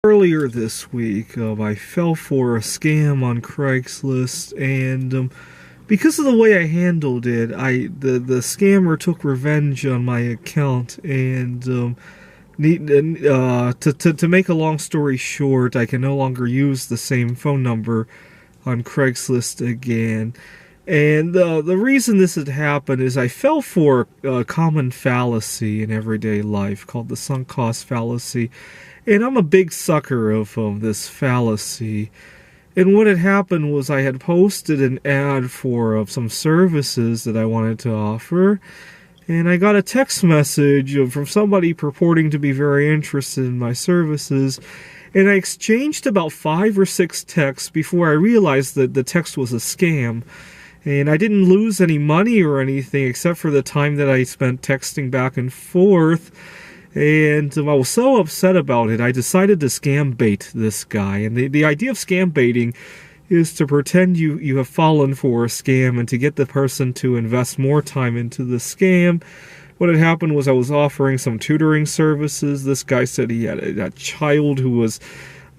Earlier this week, I fell for a scam on Craigslist, and because of the way I handled it, the scammer took revenge on my account, and to make a long story short, I can no longer use the same phone number on Craigslist again. And the reason this had happened is I fell for a common fallacy in everyday life called the sunk cost fallacy. And I'm a big sucker of this fallacy. And what had happened was I had posted an ad for some services that I wanted to offer. And I got a text message from somebody purporting to be very interested in my services. And I exchanged about 5 or 6 texts before I realized that the text was a scam. And I didn't lose any money or anything except for the time that I spent texting back and forth. And I was so upset about it, I decided to scam bait this guy. And the idea of scam baiting is to pretend you have fallen for a scam and to get the person to invest more time into the scam. What had happened was I was offering some tutoring services. This guy said he had a child who was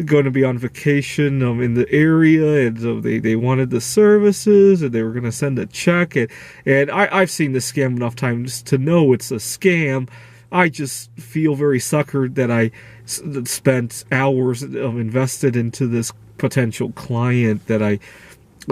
going to be on vacation in the area, and they wanted the services, and they were going to send a check. And I've seen this scam enough times to know it's a scam. I just feel very suckered that I spent hours invested into this potential client that I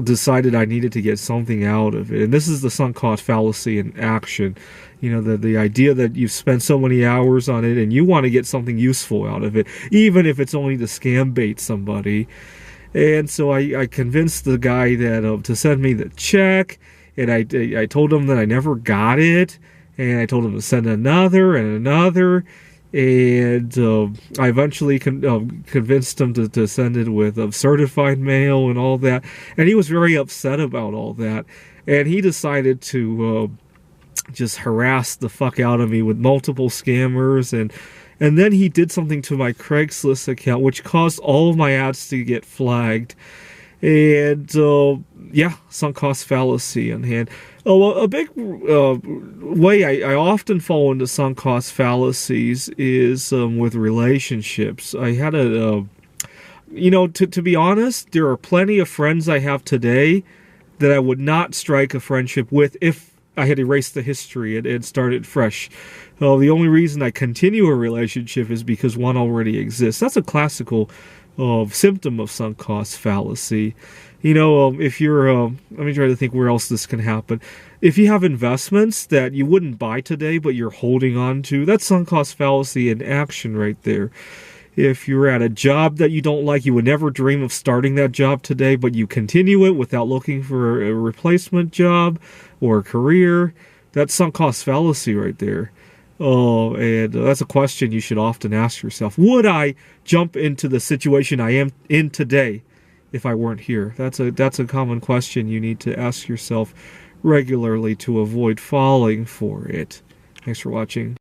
decided I needed to get something out of it. And this is the sunk cost fallacy in action. You know, the idea that you've spent so many hours on it and you want to get something useful out of it, even if it's only to scam bait somebody. And so I convinced the guy that to send me the check, and I told him that I never got it. And I told him to send another and another. And I eventually convinced him to send it with certified mail and all that. And he was very upset about all that. And he decided to just harass the fuck out of me with multiple scammers. And then he did something to my Craigslist account, which caused all of my ads to get flagged. And yeah, sunk cost fallacy on hand. Oh, a big way I often fall into sunk cost fallacies is with relationships. I had to be honest, there are plenty of friends I have today that I would not strike a friendship with if I had erased the history and started fresh. The only reason I continue a relationship is because one already exists. That's a classical symptom of sunk cost fallacy. If you're, let me try to think where else this can happen. If you have investments that you wouldn't buy today, but you're holding on to, that's sunk cost fallacy in action right there. If you're at a job that you don't like, you would never dream of starting that job today, but you continue it without looking for a replacement job or a career, that's sunk cost fallacy right there. Oh, and that's a question you should often ask yourself. Would I jump into the situation I am in today if I weren't here? That's a common question you need to ask yourself regularly to avoid falling for it. Thanks for watching.